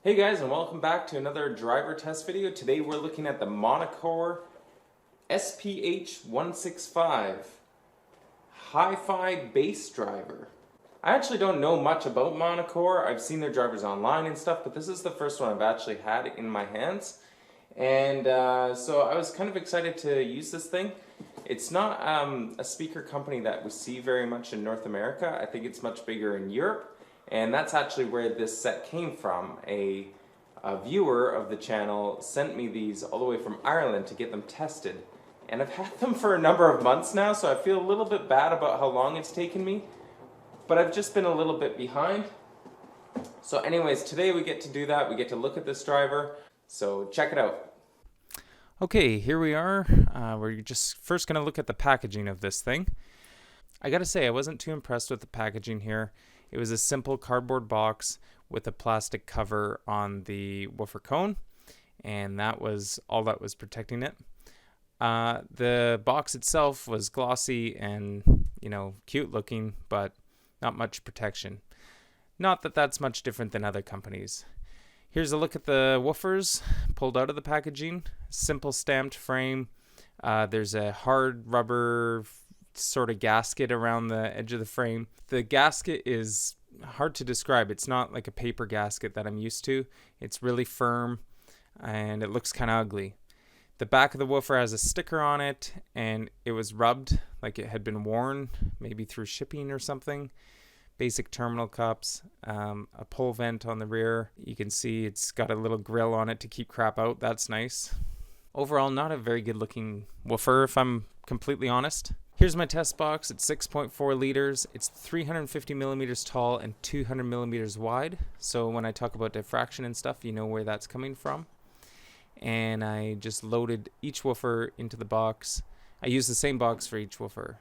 Hey guys, and welcome back to another driver test video. Today we're looking at the Monacor SPH 165 Hi-Fi bass driver. I actually don't know much about Monacor. I've seen their drivers online and stuff, but this is the first one I've actually had in my hands. And so I was kind of excited to use this thing. It's not a speaker company that we see very much in North America. I think it's much bigger in Europe. And that's actually where this set came from. A viewer of the channel sent me these all the way from Ireland to get them tested. And I've had them for a number of months now, so I feel a little bit bad about how long it's taken me. But I've just been a little bit behind. So anyways, today we get to do that. We get to look at this driver. So check it out. Okay, here we are. We're just first going to look at the packaging of this thing. I gotta say, I wasn't too impressed with the packaging here. It was a simple cardboard box with a plastic cover on the woofer cone, and that was all that was protecting it. The box itself was glossy and, cute looking, but not much protection. Not that that's much different than other companies. Here's a look at the woofers pulled out of the packaging. Simple stamped frame. There's a hard rubber sort of gasket around the edge of the frame. The gasket is hard to describe. It's not like a paper gasket that I'm used to. It's really firm and it looks kind of ugly. The back of the woofer has a sticker on it and it was rubbed like it had been worn, maybe through shipping or something. Basic terminal cups, a pull vent on the rear. You can see it's got a little grill on it to keep crap out. That's nice. Overall, not a very good looking woofer, if I'm completely honest. Here's my test box. It's 6.4 liters. It's 350 millimeters tall and 200 millimeters wide. So when I talk about diffraction and stuff, you know where that's coming from. And I just loaded each woofer into the box. I used the same box for each woofer.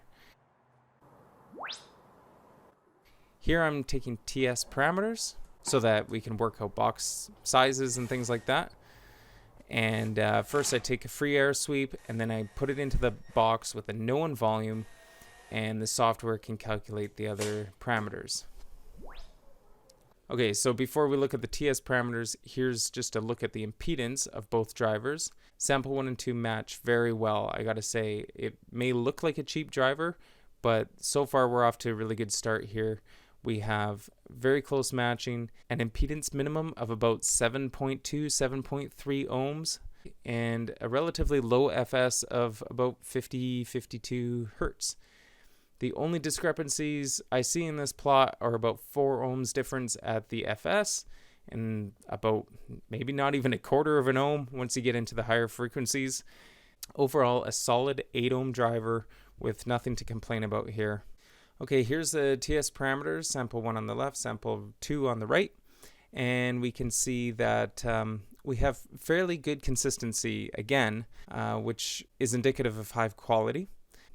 Here I'm taking TS parameters so that we can work out box sizes and things like that. And first I take a free air sweep and then I put it into the box with a known volume, and the software can calculate the other parameters. Okay, so before we look at the TS parameters, here's just a look at the impedance of both drivers. Sample 1 and 2 match very well. I gotta say, it may look like a cheap driver, but so far we're off to a really good start here. We have very close matching, an impedance minimum of about 7.2, 7.3 ohms, and a relatively low FS of about 50, 52 hertz. The only discrepancies I see in this plot are about 4 ohms difference at the FS, and about maybe not even a quarter of an ohm once you get into the higher frequencies. Overall, a solid 8 ohm driver with nothing to complain about here. Okay, here's the TS parameters, sample 1 on the left, sample 2 on the right, and we can see that we have fairly good consistency again, which is indicative of high quality.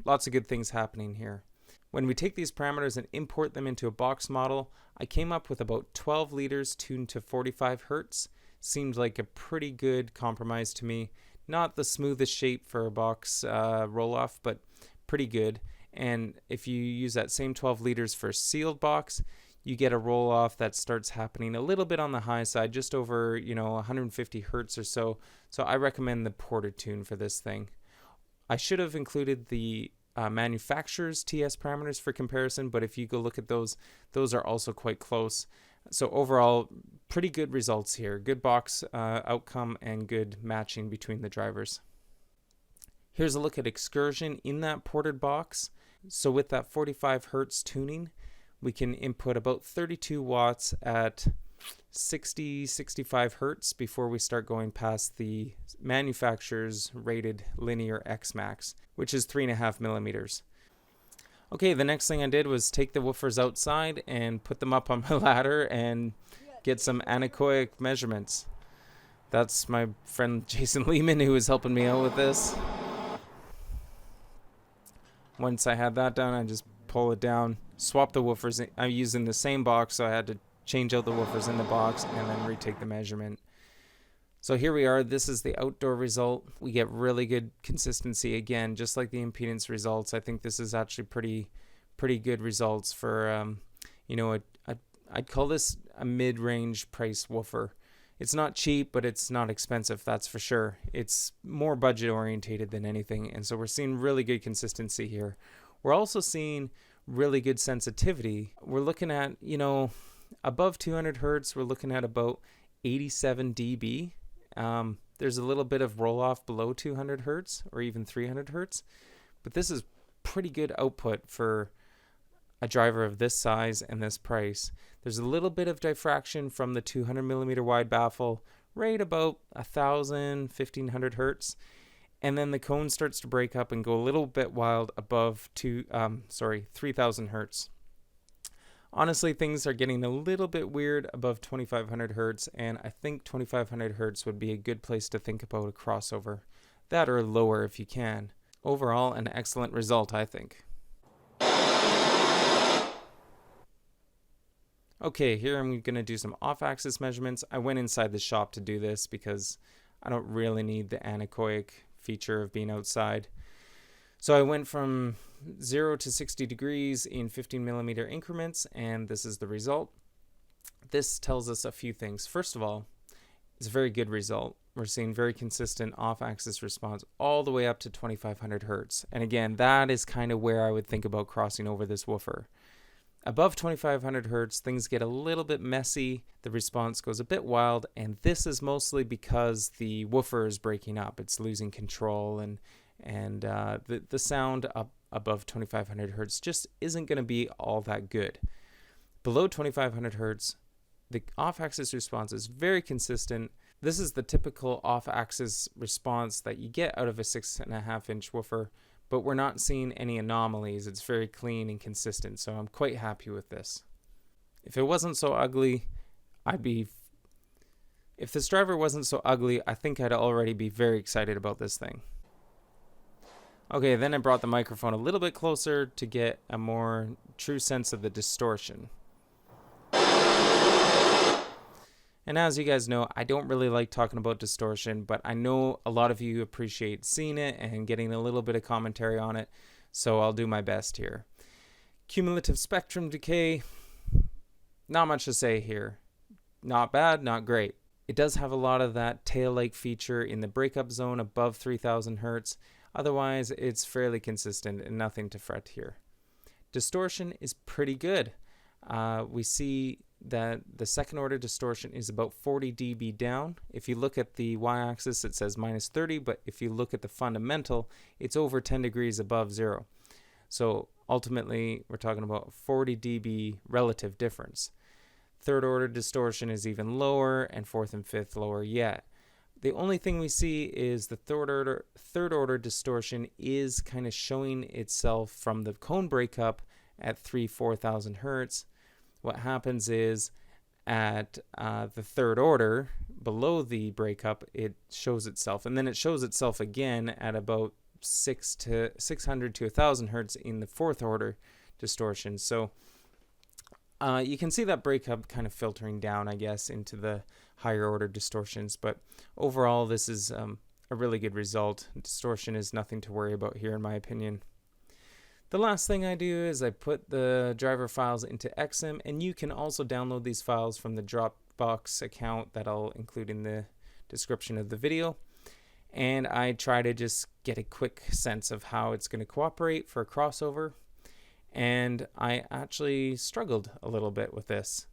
Lots of good things happening here. When we take these parameters and import them into a box model, I came up with about 12 liters tuned to 45 hertz. Seemed like a pretty good compromise to me. Not the smoothest shape for a box roll-off, but pretty good. And if you use that same 12 liters for a sealed box, you get a roll-off that starts happening a little bit on the high side, just over 150 hertz or so. So I recommend the ported tune for this thing. I should have included the manufacturer's TS parameters for comparison, but if you go look at those are also quite close. So overall, pretty good results here. Good box outcome and good matching between the drivers. Here's a look at excursion in that ported box. So with that 45 hertz tuning, we can input about 32 watts at 65 hertz before we start going past the manufacturer's rated linear X max, which is 3.5 millimeters. Okay, the next thing I did was take the woofers outside and put them up on my ladder and get some anechoic measurements. That's my friend Jason Lehman who was helping me out with this. Once I had that done, I just pull it down, swap the woofers. I'm using the same box, so I had to change out the woofers in the box and then retake the measurement. So here we are. This is the outdoor result. We get really good consistency again, just like the impedance results. I think this is actually pretty good results for I'd call this a mid-range price woofer. It's not cheap, but it's not expensive, that's for sure. It's more budget orientated than anything, and so we're seeing really good consistency here. We're also seeing really good sensitivity. We're looking at, above 200 hertz, we're looking at about 87 dB. There's a little bit of roll off below 200 hertz or even 300 hertz, but this is pretty good output for a driver of this size and this price. There's a little bit of diffraction from the 200 millimeter wide baffle, right about 1,500 hertz, and then the cone starts to break up and go a little bit wild above 3,000 hertz. Honestly, things are getting a little bit weird above 2,500 hertz, and I think 2,500 hertz would be a good place to think about a crossover. That or lower if you can. Overall, an excellent result, I think. Okay, here I'm going to do some off-axis measurements. I went inside the shop to do this because I don't really need the anechoic feature of being outside. So I went from 0 to 60 degrees in 15 millimeter increments, and this is the result. This tells us a few things. First of all, it's a very good result. We're seeing very consistent off-axis response all the way up to 2,500 hertz. And again, that is kind of where I would think about crossing over this woofer. Above 2,500 hertz, things get a little bit messy. The response goes a bit wild, and this is mostly because the woofer is breaking up. It's losing control, and the sound up above 2,500 hertz just isn't going to be all that good. Below 2,500 hertz, the off-axis response is very consistent. This is the typical off-axis response that you get out of a 6.5-inch woofer, but we're not seeing any anomalies. It's very clean and consistent, so I'm quite happy with this. If it wasn't so ugly, if this driver wasn't so ugly, I think I'd already be very excited about this thing. Okay, then I brought the microphone a little bit closer to get a more true sense of the distortion. And as you guys know, I don't really like talking about distortion, but I know a lot of you appreciate seeing it and getting a little bit of commentary on it, so I'll do my best here. Cumulative spectrum decay, not much to say here. Not bad, not great. It does have a lot of that tail-like feature in the breakup zone above 3,000 hertz. Otherwise, it's fairly consistent and nothing to fret here. Distortion is pretty good. We see that the second order distortion is about 40 dB down. If you look at the y-axis, it says minus 30, but if you look at the fundamental, it's over 10 degrees above zero. So ultimately, we're talking about 40 dB relative difference. Third order distortion is even lower, and fourth and fifth lower yet. The only thing we see is the third order distortion is kind of showing itself from the cone breakup at 4,000 hertz. What happens is at the third order, below the breakup, it shows itself. And then it shows itself again at about 600 to 1,000 hertz in the fourth order distortion. So you can see that breakup kind of filtering down, I guess, into the higher order distortions. But overall, this is a really good result. Distortion is nothing to worry about here, in my opinion. The last thing I do is I put the driver files into Xsim, and you can also download these files from the Dropbox account that I'll include in the description of the video. And I try to just get a quick sense of how it's going to cooperate for a crossover. And I actually struggled a little bit with this.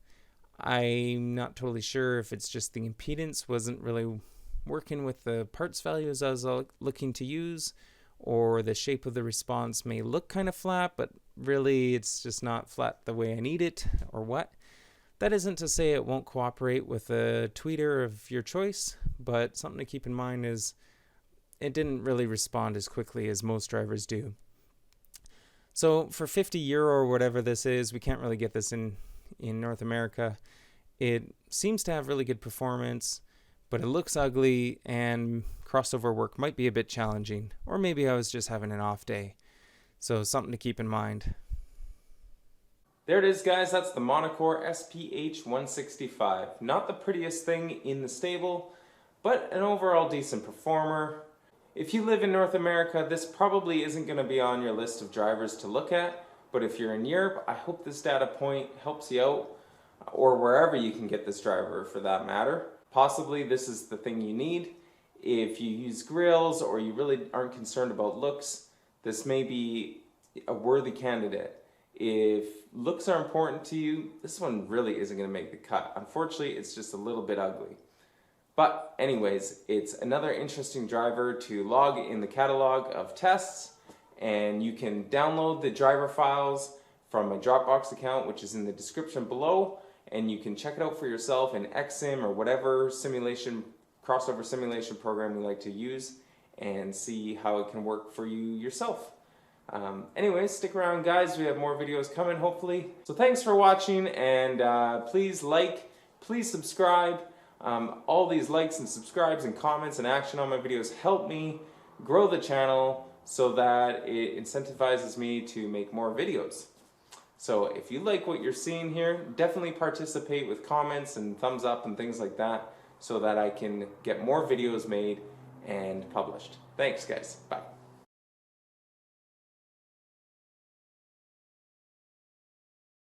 I'm not totally sure if it's just the impedance wasn't really working with the parts values I was looking to use, or the shape of the response may look kind of flat, but really it's just not flat the way I need it, or what. That isn't to say it won't cooperate with a tweeter of your choice, but something to keep in mind is it didn't really respond as quickly as most drivers do. So for €50 or whatever this is, we can't really get this in North America. It seems to have really good performance, but it looks ugly, and crossover work might be a bit challenging. Or maybe I was just having an off day. So something to keep in mind. There it is, guys. That's the Monacor SPH 165. Not the prettiest thing in the stable, but an overall decent performer. If you live in North America, this probably isn't going to be on your list of drivers to look at, but if you're in Europe, I hope this data point helps you out, or wherever you can get this driver for that matter. possibly this is the thing you need. If you use grills or you really aren't concerned about looks, this may be a worthy candidate. If looks are important to you, this one really isn't going to make the cut. Unfortunately, it's just a little bit ugly. But anyways, it's another interesting driver to log in the catalog of tests, and you can download the driver files from my Dropbox account, which is in the description below, and you can check it out for yourself in Xsim or whatever crossover simulation program you like to use, and see how it can work for you yourself. Anyways, stick around guys, we have more videos coming hopefully. So thanks for watching, and please like, please subscribe. All these likes and subscribes and comments and action on my videos help me grow the channel so that it incentivizes me to make more videos. So if you like what you're seeing here, definitely participate with comments and thumbs up and things like that so that I can get more videos made and published. Thanks guys, bye.